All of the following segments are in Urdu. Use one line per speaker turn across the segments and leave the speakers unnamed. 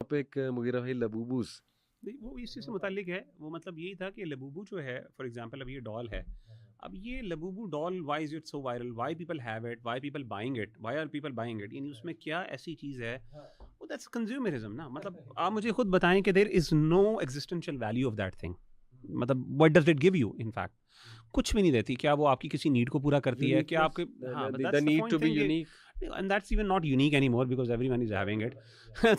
ٹاپک مغیرہ بھائی لبوبوز.
وہ اسی سے متعلق ہے. وہ مطلب یہی تھا کہ لبوبو جو ہے فار ایگزامپل اب یہ ڈال ہے, اب یہ Labubu doll why is it so viral, why people have it, why people buying it, why are people buying it, یعنی اس میں کیا ایسی چیز ہے, وہ دیٹس کنزیومرزم نا. مطلب آپ مجھے خود بتائیں کہ there is no existential value of that thing. مطلب what does it give you, in fact کچھ بھی نہیں دیتی. کیا وہ آپ کی کسی نیڈ کو پورا کرتی ہے, کیا آپ کے, ہاں
the need to be unique.
And that's even not unique anymore because everyone is having it.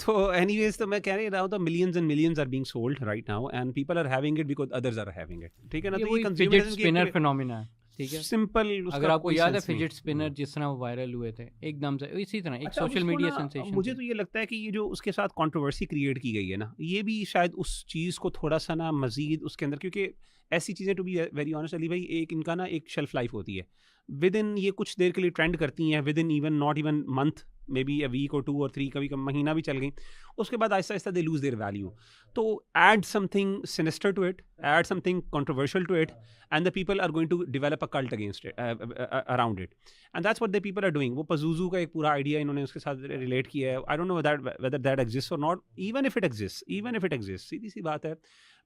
So anyways, تو میں کہہ رہا ہوں, millions and millions are being sold right now and people are having it because others are having it. ٹھیک ہے نا, تو یہ
فیجٹ اسپنر فینومینا ہے. ٹھیک ہے,
سمپل.
اگر آپ کو یاد ہے فیجٹ اسپنر جس طرح وہ وائرل ہوئے تھے ایک دم سے, اسی طرح ایک سوشل میڈیا سینسیشن.
مجھے تو یہ لگتا ہے کہ یہ جو اس کے ساتھ کنٹروورسی کریٹ کی گئی ہے نا, یہ بھی شاید اس چیز کو تھوڑا سا نا مزید اس کے اندر, کیونکہ ایسی چیزیں ٹو بی ویری آنیسٹ علی بھائی, ایک ان کا نا ایک شیلف لائف ہوتی ہے. ود ان یہ کچھ دیر کے لیے ٹرینڈ کرتی ہیں, within even not even month, maybe a week اور 2 اور 3, کبھی مہینہ بھی چل گئی, اس کے بعد آہستہ آہستہ دے لوز دیئر ویلیو. تو add something sinister to it, add something controversial to it, and the people are going to develop a cult against around it, and that's what the people are doing. وہ پزوزو کا ایک پورا آئیڈیا انہوں نے اس کے ساتھ ریلیٹ کیا ہے. I don't know whether that exist or not, even if it exist, سیدھی سی بات ہے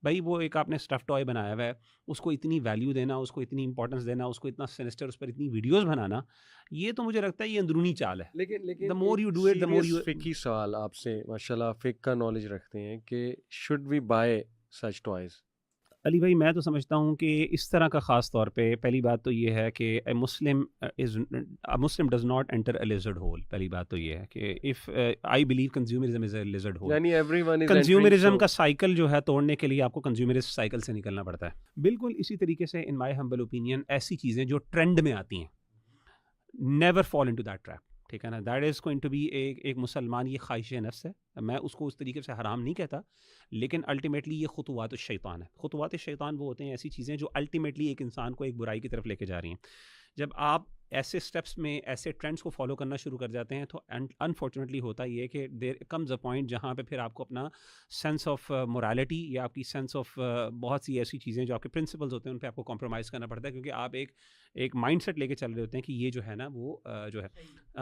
بھائی, وہ ایک آپ نے اسٹف ٹوائے بنایا ہوا ہے, اس کو اتنی ویلیو دینا, اس کو اتنی امپورٹنس دینا, اس کو اتنا سینسٹر, اس پر اتنی ویڈیوز بنانا, یہ تو مجھے لگتا ہے یہ اندرونی چال ہے.
لیکن
the more you do it, the more you.
فقہی سوال آپ سے, ماشاءاللہ فقہ کا نالج رکھتے ہیں, کہ should we buy such toys؟
علی بھائی میں تو سمجھتا ہوں کہ اس طرح کا خاص طور پہ پہلی بات تو یہ ہے کہ a Muslim does not enter a lizard hole. پہلی بات تو یہ ہے کہ if I believe consumerism is a lizard hole.
یعنی everyone is
consumerism کا سائیکل جو ہے توڑنے کے لیے آپ کو consumerist سائیکل سے نکلنا پڑتا ہے. بالکل اسی طریقے سے in my humble opinion ایسی چیزیں جو ٹرینڈ میں آتی ہیں, never fall into that trap. ٹھیک ہے نا, that is going to be ایک مسلمان, یہ خواہش نفس ہے, میں اس کو اس طریقے سے حرام نہیں کہتا, لیکن الٹیمیٹلی یہ خطوات الشیطان ہے. خطوات الشیطان وہ ہوتے ہیں ایسی چیزیں جو الٹیمیٹلی ایک انسان کو ایک برائی کی طرف لے کے جا رہی ہیں. جب آپ ایسے اسٹیپس میں ایسے ٹرینڈس کو فالو کرنا شروع کر جاتے ہیں تو انفارچونیٹلی ہوتا یہ کہ دیر کمز اے پوائنٹ جہاں پہ پھر آپ کو اپنا سینس آف مورالیٹی یا آپ کی سینس آف بہت سی ایسی چیزیں جو آپ کے پرنسپلز ہوتے ہیں ان پہ آپ کو کمپرومائز کرنا پڑتا ہے, کیونکہ آپ ایک مائنڈ سیٹ لے کے چل رہے ہوتے ہیں کہ یہ جو ہے نا وہ جو ہے.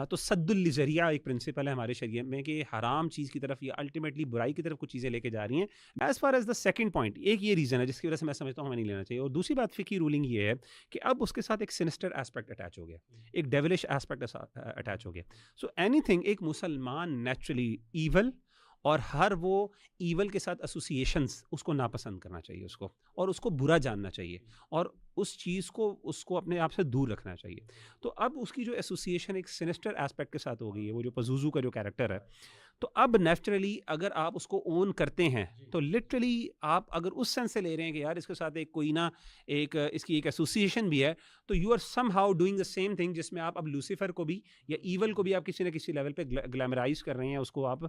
تو سد الذریعہ ایک پرنسپل ہے ہمارے شریعت میں کہ حرام چیز کی طرف یا الٹیمیٹلی برائی کی طرف کچھ چیزیں لے کے جا رہی ہیں. As far as the second point, ایک یہ ریزن ہے جس کی وجہ سے میں سمجھتا ہوں ہمیں نہیں لینا چاہیے. اور دوسری بات فقہی رولنگ یہ ہے کہ اب اس کے ساتھ ایک سینسٹر ایسپیکٹ اٹیچ ہو گیا, ایک ڈیولش ایسپیکٹ اٹیچ ہو گیا. سو اینی تھنگ, ایک مسلمان نیچرلی ایول, اور ہر وہ ایول کے ساتھ ایسوسیشنس اس کو ناپسند کرنا چاہیے اس کو, اور اس کو برا جاننا چاہیے, اور اس چیز کو اس کو اپنے آپ سے دور رکھنا چاہیے. تو اب اس کی جو ایسوسیشن ایک سینسٹر ایسپیکٹ کے ساتھ ہو گئی ہے, وہ جو پزوزو کا جو کیریکٹر ہے, تو اب نیچرلی اگر آپ اس کو اون کرتے ہیں تو لٹرلی آپ اگر اس سینس سے لے رہے ہیں کہ یار اس کے ساتھ ایک کوئی نا ایک اس کی ایک ایسوسیشن بھی ہے, تو you are somehow doing the same thing, جس میں آپ اب لوسیفر کو بھی یا ایول کو بھی آپ کسی نہ کسی لیول پہ گلیمرائز کر رہے ہیں, اس کو آپ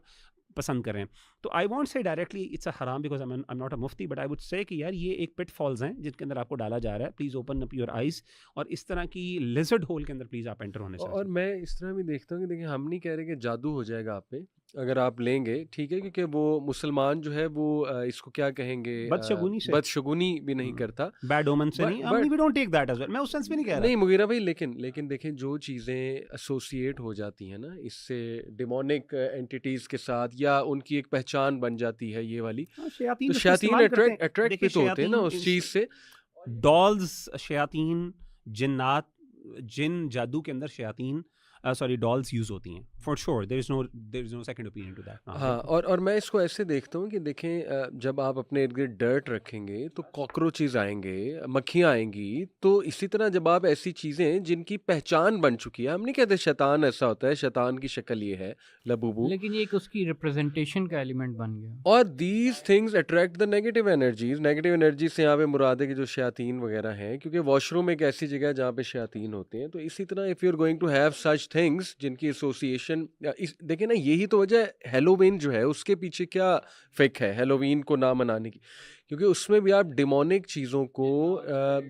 پسند کریں. تو آئی وانٹ سے ڈائریکٹلی اٹس اے حرام because I am not a Mufti, but I would say کہ یار یہ ایک پٹ فالز ہیں جن کے اندر آپ کو ڈالا جا رہا ہے. Please open up your eyes, اور اس طرح کی لیزرڈ ہول کے اندر پلیز آپ انٹر ہونے سے.
اور میں اس طرح بھی دیکھتا ہوں کہ دیکھیں, ہم نہیں کہہ رہے کہ جادو ہو جائے گا آپ پہ اگر آپ لیں گے, ٹھیک ہے, کیونکہ وہ مسلمان جو ہے وہ اس کو کیا کہیں گے, بدشگونی بھی نہیں کرتا,
بیڈ اومن سے نہیں, we don't take that as well, میں اس سینس میں نہیں کہہ رہا.
نہیں مغیرہ بھائی, لیکن دیکھیں جو چیزیں ایسوسیٹ ہو جاتی ہیں نا اس سے ڈیمونک اینٹیٹیز کے ساتھ, یا ان کی ایک پہچان بن جاتی ہے یہ والی, تو شیاطین اٹریکٹ بھی تو ہوتے ہیں نا اس چیز سے.
ڈالز, شیاطین, جنات, جن جادو کے اندر شیاطین ڈالز یوز ہوتی ہیں for sure, there is no second opinion to that.
ہاں, اور میں اس کو ایسے دیکھتا ہوں کہ دیکھیں, جب آپ اپنے ارد گرد ڈرٹ رکھیں گے تو کاکروچز آئیں گے, مکھیاں آئیں گی, تو اسی طرح جب آپ ایسی چیزیں جن کی پہچان بن چکی ہے, ہم نہیں کہتے شیطان ایسا ہوتا ہے, شیطان کی شکل یہ ہے لبوبو,
لیکن یہ ایک اس کی ریپرزنٹیشن کا ایلیمنٹ بن گیا,
اور these things attract the negative energies. Negative energies سے یہاں پہ مراد ہے کہ جو شیاطین وغیرہ ہیں, کیونکہ واش روم ایک ایسی جگہ ہے جہاں پہ شیاطین ہوتے ہیں. تو اسی طرح if you are going to have such things جن کی ایسوسیشن, دیکھیں نا, یہی تو وجہ ہے ہیلووین جو ہے اس کے پیچھے کیا فک ہے ہیلووین کو نہ منانے کی, کیونکہ اس میں بھی آپ ڈیمونک چیزوں کو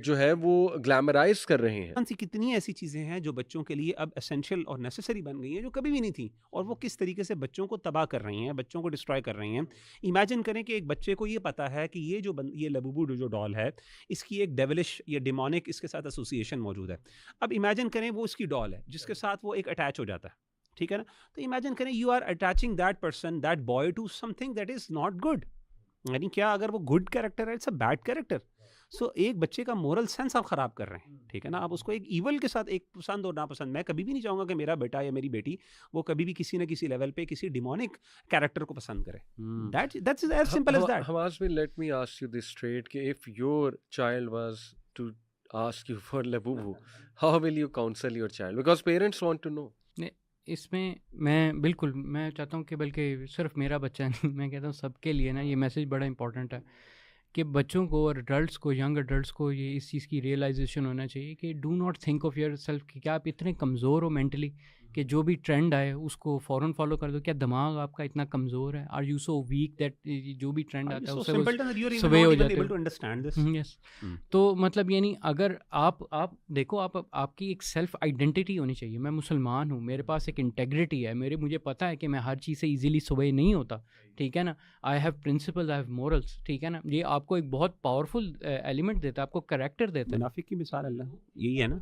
جو ہے وہ گلیمرائز کر رہے ہیں.
کتنی ایسی چیزیں ہیں جو بچوں کے لیے اب اسینشیل اور نیسیسری بن گئی ہیں جو کبھی بھی نہیں تھیں, اور وہ کس طریقے سے بچوں کو تباہ کر رہی ہیں, بچوں کو ڈسٹرائے کر رہی ہیں. امیجن کریں کہ ایک بچے کو یہ پتا ہے کہ یہ لبوبو جو ڈال ہے اس کی ایک ڈیولش یا ڈیمونک اس کے ساتھ ایسوسیشن موجود ہے. اب امیجن کریں وہ اس کی ڈال ہے جس کے ساتھ وہ ایک اٹیچ ہو جاتا ہے, ٹھیک ہے نا. تو امیجن کریں you are attaching that person that boy to something that is not good. یعنی کیا اگر وہ گڈ کیریکٹر ہے it's a bad character. So ایک بچے کا مورل سینس آپ خراب کر رہے ہیں, ٹھیک ہے نا. آپ اس کو ایک ایول کے ساتھ ایک پسند اور ناپسند, میں کبھی بھی نہیں چاہوں گا کہ میرا بیٹا یا میری بیٹی وہ کبھی بھی کسی نہ کسی لیول پہ کسی ڈیمونک کیریکٹر کو پسند کرے. That's as simple as that.
Hawaz bhai, let me ask you this straight کہ if your child was to ask you for Labubu, how will you counsel your child? Because parents want to know.
اس میں میں بالکل میں چاہتا ہوں کہ بلکہ صرف میرا بچہ نہیں, میں کہتا ہوں سب کے لیے نا یہ میسیج بڑا امپورٹنٹ ہے کہ بچوں کو اور ایڈلٹس کو, ینگ ایڈلٹس کو یہ اس چیز کی ریئلائزیشن ہونا چاہیے کہ do not think of your self کہ کیا آپ اتنے کمزور ہو مینٹلی کہ جو بھی ٹرینڈ آئے اس کو فوراً فالو کر دو. کیا دماغ آپ کا اتنا کمزور ہے؟ Are you so weak that جو بھی ٹرینڈ آتا ہے اس سے سوے ہو جاتے ہیں. یس, تو مطلب یعنی اگر آپ دیکھو آپ کی ایک سیلف آئیڈینٹی ہونی چاہیے. میں مسلمان ہوں, میرے پاس ایک انٹیگریٹی ہے, مجھے پتہ ہے کہ میں ہر چیز سے ایزیلی سوے نہیں ہوتا, ٹھیک ہے نا. I have principle, I have morals, ٹھیک ہے نا. یہ آپ کو ایک بہت پاورفل ایلیمنٹ دیتا ہے, آپ کو کریکٹر دیتا ہے.
منافق کی مثال اللہ یہی ہے نا,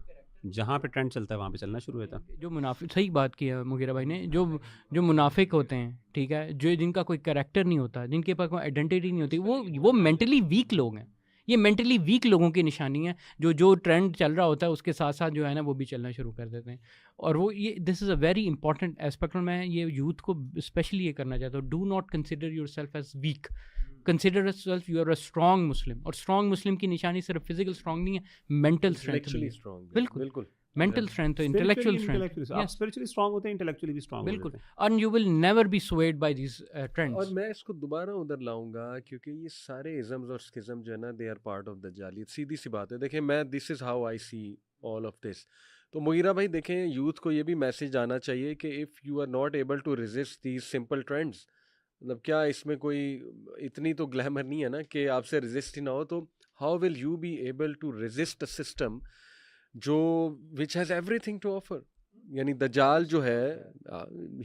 جہاں پہ ٹرینڈ چلتا ہے وہاں پہ چلنا شروع ہوتا ہے.
جو منافق, صحیح بات کی ہے مغیرہ بھائی نے, جو منافق ہوتے ہیں, ٹھیک ہے, جن کا کوئی کریکٹر نہیں ہوتا, جن کے پاس کوئی آئیڈینٹی نہیں ہوتی, وہ مینٹلی ویک لوگ ہیں. یہ مینٹلی ویک لوگوں کی نشانی ہے جو ٹرینڈ چل رہا ہوتا ہے اس کے ساتھ ساتھ جو ہے نا وہ بھی چلنا شروع کر دیتے ہیں. اور وہ یہ this is a very important aspect, اور میں یہ یوتھ کو اسپیشلی یہ کرنا چاہتا ہوں, do not consider yourself as weak, consider yourself you are a strong Muslim. اور اسٹرانگ مسلم کی نشانی صرف فزیکل اسٹرانگ نہیں ہے, مینٹل اسٹرینتھ. بالکل mental strength, intellectual strength.
Yes. Spiritually strong ہوتے ہیں, intellectually بھی strong
بالکل, and you will never be swayed by these trends.
اور میں اس کو دوبارہ ادھر لاؤں گا کیونکہ یہ سارے ازمز اور اسکزم جو ہے نا they are part of دجالیت. سیدھی سی بات ہے, دیکھیں میں this is how I see all of this. تو مغیرہ بھائی دیکھیں یوتھ کو یہ بھی میسیج آنا چاہیے کہ if you are not able to resist these simple trends, مطلب کیا اس میں کوئی اتنی تو گلیمر نہیں ہے نا کہ آپ سے resist ہی نہ ہو, تو how will you be able to resist a system جو which has everything to offer. یعنی دجال جو ہے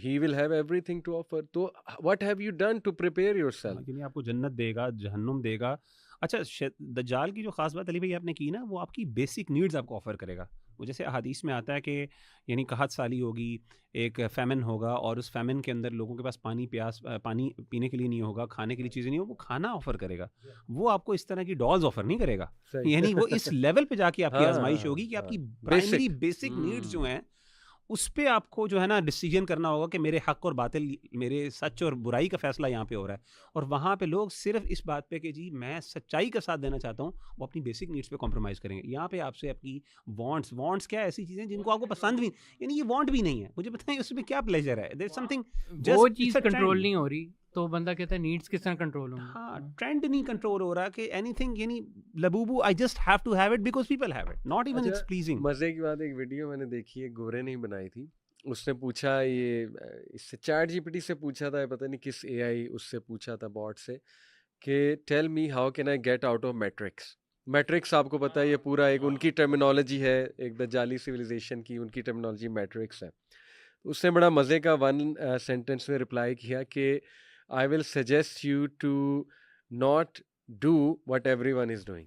he will have everything to offer. تو what have you done to prepare yourself?
یعنی آپ کو جنت دے گا, جہنم دے گا. اچھا دجال کی جو خاص بات علی بھائی آپ نے کی نا, وہ آپ کی بیسک نیڈز آپ کو آفر کرے گا. وہ جیسے احادیث میں آتا ہے کہ یعنی قحط سالی ہوگی, ایک فیمن ہوگا, اور اس فیمن کے اندر لوگوں کے پاس پانی پینے کے لیے نہیں ہوگا, کھانے کے لیے چیزیں نہیں ہو, وہ کھانا آفر کرے گا. وہ آپ کو اس طرح کی ڈالز آفر نہیں کرے گا. یعنی وہ اس لیول پہ جا کے آپ کی آزمائش ہوگی کہ آپ کی پرائمری بیسک نیڈز جو ہیں اس پہ آپ کو جو ہے نا ڈیسیجن کرنا ہوگا کہ میرے حق اور باطل, میرے سچ اور برائی کا فیصلہ یہاں پہ ہو رہا ہے. اور وہاں پہ لوگ صرف اس بات پہ کہ جی میں سچائی کا ساتھ دینا چاہتا ہوں, وہ اپنی بیسک نیڈس پہ کمپرومائز کریں گے. یہاں پہ آپ سے آپ کی وانٹس کیا ایسی چیزیں جن کو آپ کو پسند بھی, یعنی یہ وانٹ بھی نہیں ہے, مجھے بتائیں اس میں کیا پلیزر ہے, دیر سم تھنگ
وہ چیز کنٹرول نہیں ہو رہی, تو بندہ کہتا ہے نیڈس کس طرح کنٹرول ہوں.
ہاں, ٹرینڈ نہیں کنٹرول ہو رہا کہ اینی تھنگ, یعنی Labubu I just have to have it because people have it, not even it's pleasing.
مزے کی بات, ایک ویڈیو میں نے دیکھی ہے, گورے نے ہی بنائی تھی. اس نے پوچھا, یہ اس سے چیٹ جی پی ٹی سے پوچھا تھا, پتہ نہیں کس اے آئی اس سے پوچھا تھا, باٹ سے, کہ tell me how can I get out of matrix. Matrix آپ کو پتہ ہے یہ پورا ایک ان کی ٹرمینالوجی ہے, ایک دجالی سویلائزیشن کی ان کی ٹرمینالوجی میٹرکس ہے. اس نے بڑا مزے کا 1 سینٹینس میں رپلائی کیا کہ I will suggest you to not do what everyone is doing.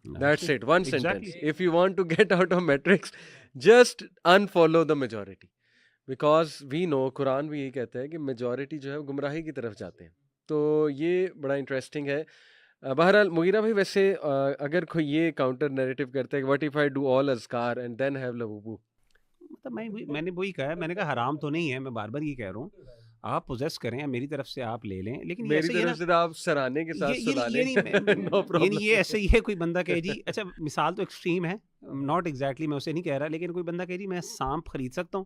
That's it, one sentence. If you want to get out of matrix, just unfollow the majority. Because we know, قرآن بھی یہی کہتا ہے کہ میجورٹی جو ہے وہ گمراہی کی طرف جاتے ہیں. تو یہ بڑا انٹرسٹنگ ہے. بہرحال مغیرہ بھائی ویسے اگر کوئی یہ کاؤنٹر نیریٹو کرتا ہے کہ what if I do all azkar and then have labubu,
مطلب میں نے وہی کہا ہے, میں نے کہا حرام تو نہیں ہے, میں بار بار یہ کہہ رہا ہوں آپ پوزیس کریں, میری طرف سے آپ لے لیں, لیکن
میری طرف سے آپ سرانے کے ساتھ سلا لیں.
یعنی یہ ایسے ہی ہے, کوئی بندہ کہے جی, اچھا مثال تو ایکسٹریم ہے, ناٹ ایگزیکٹلی میں اسے نہیں کہہ رہا, لیکن کوئی بندہ کہے جی میں سانپ خرید سکتا ہوں,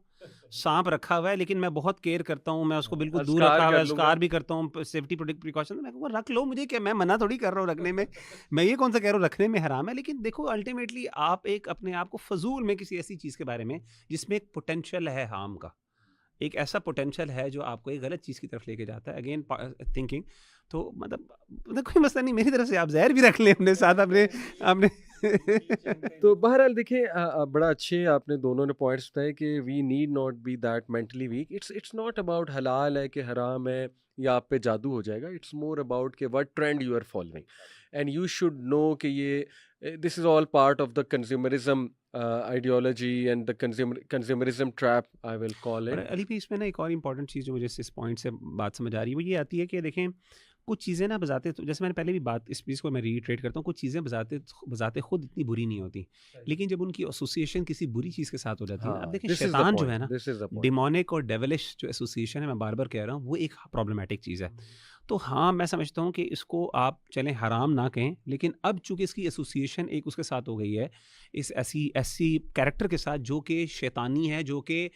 سانپ رکھا ہوا ہے لیکن میں بہت کیئر کرتا ہوں, میں اس کو بالکل دور رکھا ہوا ہے, اسکار بھی کرتا ہوں, سیفٹی پریکاشن, میں کہوں رکھ لو, مجھے کیا, میں منع تھوڑی کر رہا ہوں رکھنے میں, میں یہ کون سا کہہ رہا ہوں رکھنے میں حرام ہے. لیکن دیکھو الٹیمیٹلی آپ ایک اپنے آپ کو فضول میں کسی ایسی چیز کے بارے میں جس میں ایک پوٹینشیل ہے ہارم کا, ایک ایسا پوٹینشیل ہے جو آپ کو ایک غلط چیز کی طرف لے کے جاتا ہے, اگین تھنکنگ, تو مطلب کوئی مسئلہ نہیں, میری طرف سے آپ زہر بھی رکھ لیں اپنے ساتھ, آپ نے
تو بہرحال دیکھیں بڑا اچھے آپ نے دونوں نے پوائنٹس بتائے کہ we need not be that mentally weak. It's not about حلال ہے کہ حرام ہے یا آپ پہ جادو ہو جائے گا. اٹس مور اباؤٹ کہ what trend you are following and you should know کہ یہ this is all part of the consumerism ideology and the consumerism trap I will call
or
it.
علی بھائی اس میں نا ایک اور امپورٹنٹ چیز جو مجھے اس پوائنٹ سے بات سمجھ آ رہی ہے وہ یہ آتی ہے کہ دیکھیں کچھ چیزیں نا بذات، جیسے میں نے پہلے بھی بات اس چیز کو میں ریٹریٹ کرتا ہوں، کچھ چیزیں بذات خود اتنی بری نہیں ہوتی، لیکن جب ان کی ایسوسیشن کسی بری چیز کے ساتھ ہو جاتی ہے نا،
ہاں
اب دیکھیں
دس از دا
شیطان جو ہے
پوائنٹ،
نا،
دس از دا پوائنٹ.
ڈیمونک اور ڈیولش جو ایسوسیشن ہے، میں بار بار کہہ رہا ہوں، وہ ایک پرابلمٹک چیز ہے. تو ہاں میں سمجھتا ہوں کہ اس کو آپ چلیں حرام نہ کہیں، لیکن اب چونکہ اس کی ایسوسیشن ایک اس کے ساتھ ہو گئی ہے، اس ایسی کیریکٹر کے ساتھ جو کہ شیطانی ہے، جو کہ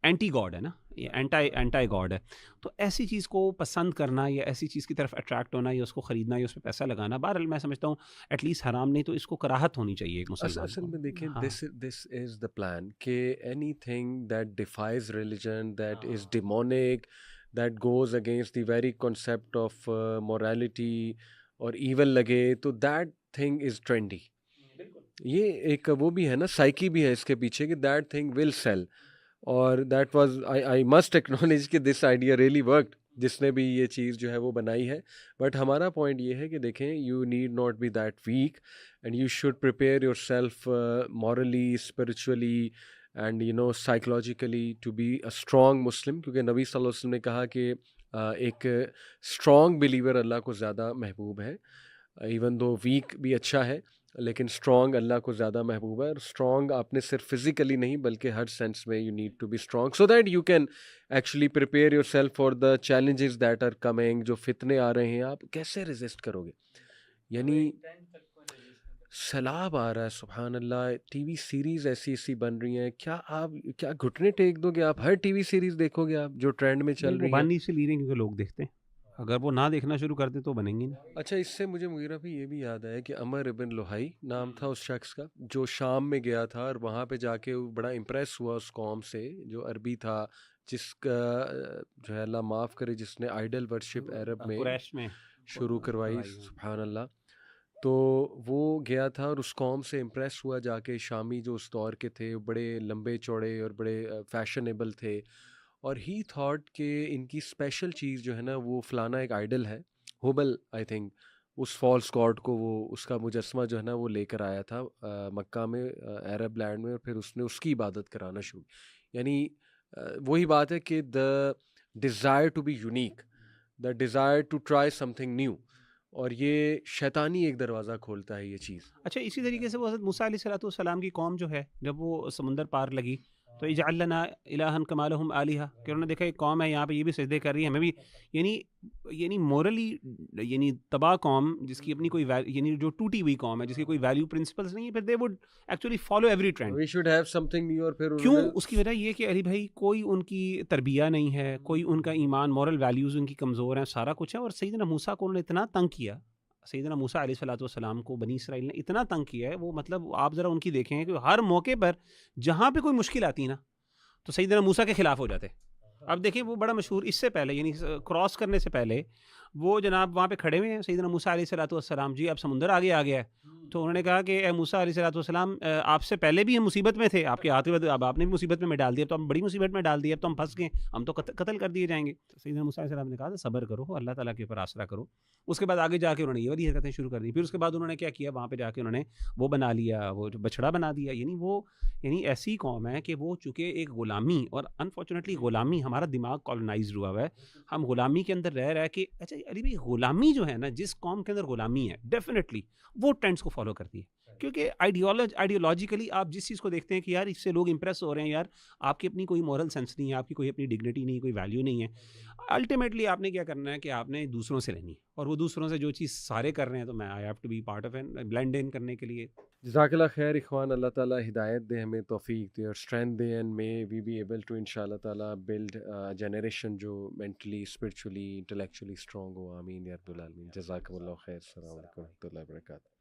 اینٹی گاڈ ہے نا، یہ اینٹائی گاڈ ہے، تو ایسی چیز کو پسند کرنا یا ایسی چیز کی طرف اٹریکٹ ہونا یا اس کو خریدنا یا اس پہ پیسہ لگانا، بہرحال میں سمجھتا ہوں ایٹ لیسٹ حرام نہیں تو اس کو کراہت ہونی چاہیے ایک مسلمان
اصل
کو.
میں دیکھیں
ہاں
دس از دا پلان کہ anything that defies religion, that is demonic, that goes against the very concept of morality or even لگے تو دیٹ تھنگ از ٹرینڈی. یہ ایک وہ بھی ہے نا، سائیکی بھی ہے اس کے پیچھے کہ دیٹ تھنگ ول سیل. اور that was I must acknowledge کہ دس آئیڈیا ریئلی ورکڈ، جس نے بھی یہ چیز جو ہے وہ بنائی ہے. بٹ ہمارا پوائنٹ یہ ہے کہ دیکھیں you need not be that weak and you should prepare yourself morally, spiritually and you know psychologically to be a strong Muslim. کیونکہ نبی صلی اللہ علیہ وسلم نے کہا کہ ایک اسٹرانگ بلیور اللہ کو زیادہ محبوب ہے. ایون دو ویک بھی اچھا ہے لیکن اسٹرانگ اللہ کو زیادہ محبوب ہے. اور اسٹرانگ آپ نے صرف فزیکلی نہیں بلکہ ہر سینس میں you need to be strong so that you can actually prepare yourself for the challenges that are coming. جو فتنے آ رہے ہیں آپ کیسے ریزسٹ کرو گے؟ یعنی سیلاب آ رہا ہے، سبحان اللہ، ٹی وی سیریز ایسی بن رہی ہیں، کیا آپ کیا گھٹنے ٹیک دو گے؟ آپ ہر ٹی وی سیریز دیکھو گے آپ جو ٹرینڈ میں چل
وہ
رہی ہیں.
بانی سے لی رہے ہیں کیونکہ لوگ دیکھتے ہیں، اگر وہ نہ دیکھنا شروع کر دیں تو بنیں گی نہیں.
اچھا اس سے مجھے مغیرہ بھی یہ بھی یاد آیا کہ عمر ابن لوہائی نام تھا اس شخص کا، جو شام میں گیا تھا اور وہاں پہ جا کے بڑا امپریس ہوا اس قوم سے جو عربی تھا، جس کا جو ہے اللہ معاف کرے جس نے آئیڈل ورشپ عرب میں
قریش میں
شروع کروائی، سبحان اللہ. تو وہ گیا تھا اور اس قوم سے امپریس ہوا جا کے. شامی جو اس دور کے تھے بڑے لمبے چوڑے اور بڑے فیشنیبل تھے، اور ہی تھاٹ کہ ان کی اسپیشل چیز جو ہے نا وہ فلانا ایک آئیڈل ہے، ہوبل آئی تھنک، اس فالس گاڈ کو وہ اس کا مجسمہ جو ہے نا وہ لے کر آیا تھا مکہ میں، عرب لینڈ میں، اور پھر اس نے اس کی عبادت کرانا شروع. یعنی وہی بات ہے کہ the desire to be unique, the desire to try something new, اور یہ شیطانی ایک دروازہ کھولتا ہے یہ چیز.
اچھا اسی طریقے سے وہ حضرت موسیٰ علیہ السلام کی قوم جو ہے جب وہ سمندر پار لگی تو اجعل لنا الہا کما لہم آلہہ، کہ انہوں نے دیکھا ایک قوم ہے یہاں پہ یہ بھی سجدے کر رہی ہے، ہمیں بھی، یعنی مورلی یعنی تباہ قوم جس کی اپنی کوئی یعنی جو ٹوٹی ہوئی قوم ہے جس کی کوئی ویلیو پرنسپلس نہیں ہے، پھر they would actually follow every trend.
We should have something new. اور پھر
کیوں؟ اس کی وجہ یہ کہ علی بھائی کوئی ان کی تربیہ نہیں ہے، کوئی ان کا ایمان مورل ویلیوز ان کی کمزور ہیں، سارا کچھ ہے. اور سیدنا موسیٰ کو انہوں نے اتنا تنگ کیا، سیدنا موسیٰ علیہ السلام کو بنی اسرائیل نے اتنا تنگ کیا ہے، وہ مطلب آپ ذرا ان کی دیکھیں کہ ہر موقع پر جہاں پہ کوئی مشکل آتی نا تو سیدنا موسیٰ کے خلاف ہو جاتے. اب دیکھیں وہ بڑا مشہور، اس سے پہلے یعنی کراس کرنے سے پہلے وہ جناب وہاں پہ کھڑے ہوئے ہیں، سیدنا موسیٰ علیہ السلام جی اب سمندر آگے آ گیا ہے. تو انہوں نے کہا کہ اے موسیٰ علیہ السلام آپ سے پہلے بھی ہم مصیبت میں تھے، آپ کے ہاتھ میں، اب آپ نے بھی مصیبت میں ڈال دیا، تو ہم بڑی مصیبت میں ڈال دیا، اب تو ہم پھنس گئے، ہم تو قتل کر دیے جائیں گے. تو سیدنا موسیٰ علیہ السلام نے کہا صبر کرو، اللہ تعالیٰ کے اوپر آسرا کرو. اس کے بعد آگے جا کے انہوں نے یہ والی حرکتیں شروع کر دی. پھر اس کے بعد انہوں نے کیا کیا، وہاں پہ جا کے انہوں نے وہ بنا لیا، وہ جو بچڑا بنا دیا. یعنی ایسی قوم ہے کہ وہ چونکہ ایک غلامی، اور انفارچونیٹلی غلامی، ہمارا دماغ کالونائزڈ ہوا ہے، ہم غلامی کے اندر رہ کے. اچھا علی بھائی غلامی جو ہے نا، جس قوم کے اندر غلامی ہے ڈیفینیٹلی وہ ٹرینڈس کو فالو کرتی ہے، کیونکہ آئیڈیالوجیکلی آپ جس چیز کو دیکھتے ہیں کہ یار اس سے لوگ امپریس ہو رہے ہیں، یار آپ کی اپنی کوئی مورل سینس نہیں ہے، آپ کی کوئی اپنی ڈگنیٹی نہیں، کوئی ویلیو نہیں ہے. الٹیمیٹلی آپ نے کیا کرنا ہے کہ آپ نے دوسروں سے لینی ہے، اور وہ دوسروں سے جو چیز سارے کر رہے ہیں تو میں I have to be part of an blend in کرنے کے لیے.
جزاک اللہ خیر اخوان، اللہ تعالیٰ ہدایت دے، ہمیں توفیق دے اور اسٹرینتھ دے، and may we be able to انشاءاللہ تعالیٰ بلڈ جنریشن جو مینٹلی اسپرچولی انٹلیکچولی اسٹرانگ ہو. آمین یا رب العالمین. جزاکم اللہ خیر. السلام علیکم و رحمۃ اللہ وبرکاتہ.